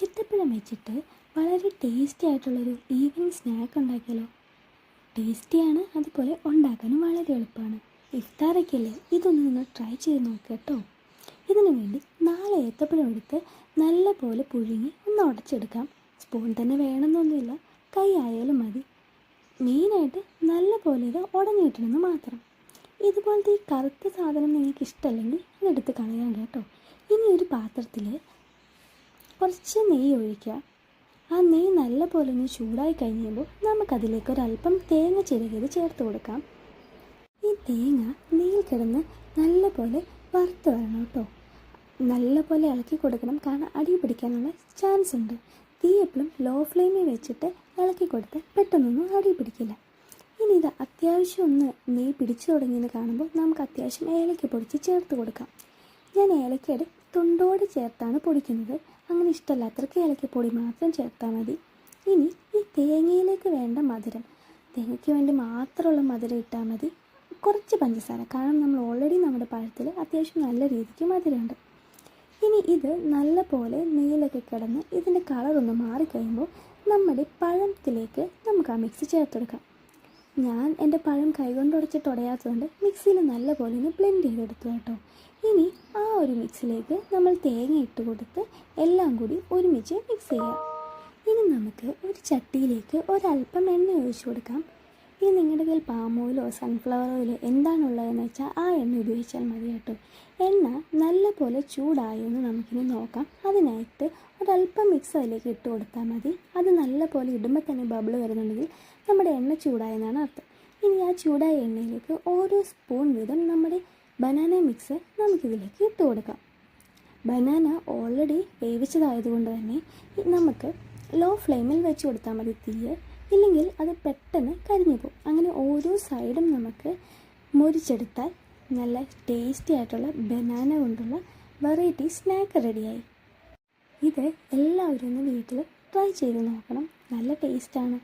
ഏത്തപ്പഴം വെച്ചിട്ട് വളരെ ടേസ്റ്റി ആയിട്ടുള്ളൊരു ഈവനിങ് സ്നാക്ക് ഉണ്ടാക്കിയാലോ? ടേസ്റ്റിയാണ്, അതുപോലെ ഉണ്ടാക്കാനും വളരെ എളുപ്പമാണ്. ഇഫ്താറൊക്കെയല്ലേ, ഇതൊന്ന് നിങ്ങൾ ട്രൈ ചെയ്ത് നോക്കുക കേട്ടോ. ഇതിനു വേണ്ടി 4 ഏത്തപ്പഴം എടുത്ത് നല്ല പോലെ പുഴുങ്ങി ഒന്ന് ഉടച്ചെടുക്കാം. സ്പൂൺ തന്നെ വേണമെന്നൊന്നുമില്ല, കൈ ആയാലും മതി. മെയിനായിട്ട് നല്ല പോലെ ഇത് ഉടഞ്ഞു കിട്ടണമെന്ന് മാത്രം. ഇതുപോലത്തെ ഈ കറുത്ത സാധനം നിങ്ങൾക്ക് ഇഷ്ടമല്ലെങ്കിൽ അതെടുത്ത് കളയാൻ കേട്ടോ. ഇനി ഒരു പാത്രത്തിൽ കുറച്ച് നെയ്യ് ഒഴിക്കുക. ആ നെയ്യ് നല്ല പോലെ ഒന്ന് ചൂടായി കഴിയുമ്പോൾ നമുക്കതിലേക്ക് ഒരല്പം തേങ്ങ ചിരകിയത് ചേർത്ത് കൊടുക്കാം. ഈ തേങ്ങ നെയ്യിൽ കിടന്ന് നല്ല പോലെ വറുത്ത് വരണം കേട്ടോ. നല്ല പോലെ ഇളക്കി കൊടുക്കണം, കാരണം അടി പിടിക്കാനുള്ള ചാൻസ് ഉണ്ട്. തീ എപ്പോഴും ലോ ഫ്ലെയിമിൽ വെച്ചിട്ട് ഇളക്കി കൊടുത്ത് പെട്ടെന്നൊന്നും അടി പിടിക്കില്ല. ഇനി ഇത് അത്യാവശ്യം ഒന്ന് നെയ്യ് പിടിച്ചു തുടങ്ങിയെന്ന് കാണുമ്പോൾ നമുക്ക് അത്യാവശ്യം ഏലക്ക പൊടിച്ച് ചേർത്ത് കൊടുക്കാം. ഞാൻ ഏലക്കയുടെ തൊണ്ടോടെ ചേർത്താണ് പൊടിക്കുന്നത്. അങ്ങനെ ഇഷ്ടമല്ലാത്തവർക്ക് ഏലക്കപ്പൊടി മാത്രം ചേർത്താൽ മതി. ഇനി ഈ തേങ്ങയിലേക്ക് വേണ്ട മധുരം, തേങ്ങയ്ക്ക് വേണ്ടി മാത്രമുള്ള മധുരം ഇട്ടാൽ മതി. കുറച്ച് പഞ്ചസാര, കാരണം നമ്മൾ ഓൾറെഡി നമ്മുടെ പഴത്തിൽ അത്യാവശ്യം നല്ല രീതിക്ക് മധുരമുണ്ട്. ഇനി ഇത് നല്ല പോലെ നെയ്യിലൊക്കെ കിടന്ന് ഇതിൻ്റെ കളറൊന്ന് മാറിക്കഴിയുമ്പോൾ നമ്മുടെ പഴത്തിലേക്ക് നമുക്ക് ആ മിക്സ് ചേർത്തെടുക്കാം. ഞാൻ എൻ്റെ പഴം കൈകൊണ്ട് ഉടച്ചിട്ട് ഉടയാത്തതുകൊണ്ട് മിക്സിയിൽ നല്ല പോലെ ഒന്ന് ബ്ലെൻഡ് ചെയ്തെടുത്തു കേട്ടോ. ഇനി ആ ഒരു മിക്സിലേക്ക് നമ്മൾ തേങ്ങ ഇട്ട് കൊടുത്ത് എല്ലാം കൂടി ഒരുമിച്ച് മിക്സ് ചെയ്യാം. ഇനി നമുക്ക് ഒരു ചട്ടിയിലേക്ക് ഒരല്പം എണ്ണ ഒഴിച്ചു കൊടുക്കാം. ഇനി നിങ്ങളുടെ കയ്യിൽ പാം ഓയിലോ സൺഫ്ലവർ ഓയിലോ എന്താണുള്ളതെന്ന് വെച്ചാൽ ആ എണ്ണ ഉപയോഗിച്ചാൽ മതി കേട്ടോ. എണ്ണ നല്ല പോലെ ചൂടായെന്ന് നമുക്കിനി നോക്കാം. അതിനായിട്ട് ഒരല്പം മിക്സ് അതിലേക്ക് ഇട്ട് കൊടുത്താൽ മതി. അത് നല്ല പോലെ ഇടുമ്പോൾ തന്നെ ബബിൾ വരുന്നുണ്ടെങ്കിൽ നമ്മുടെ എണ്ണ ചൂടായെന്നാണ് അർത്ഥം. ഇനി ആ ചൂടായ എണ്ണയിലേക്ക് ഓരോ സ്പൂൺ വീതം നമ്മുടെ ബനാന മിക്സ് നമുക്കിതിലേക്ക് ഇട്ട് കൊടുക്കാം. ബനാന ഓൾറെഡി വേവിച്ചതായതുകൊണ്ട് തന്നെ നമുക്ക് ലോ ഫ്ലെയിമിൽ വെച്ച് കൊടുത്താൽ മതി തീയ്, ഇല്ലെങ്കിൽ അത് പെട്ടെന്ന് കരിഞ്ഞു പോകും. അങ്ങനെ ഓരോ സൈഡും നമുക്ക് മുരിച്ചെടുത്താൽ നല്ല ടേസ്റ്റി ആയിട്ടുള്ള ബനാന കൊണ്ടുള്ള വെറൈറ്റി സ്നാക്ക് റെഡിയായി. ഇത് എല്ലാവരും ഒന്ന് വീട്ടിൽ ട്രൈ ചെയ്ത് നോക്കണം, നല്ല ടേസ്റ്റാണ്.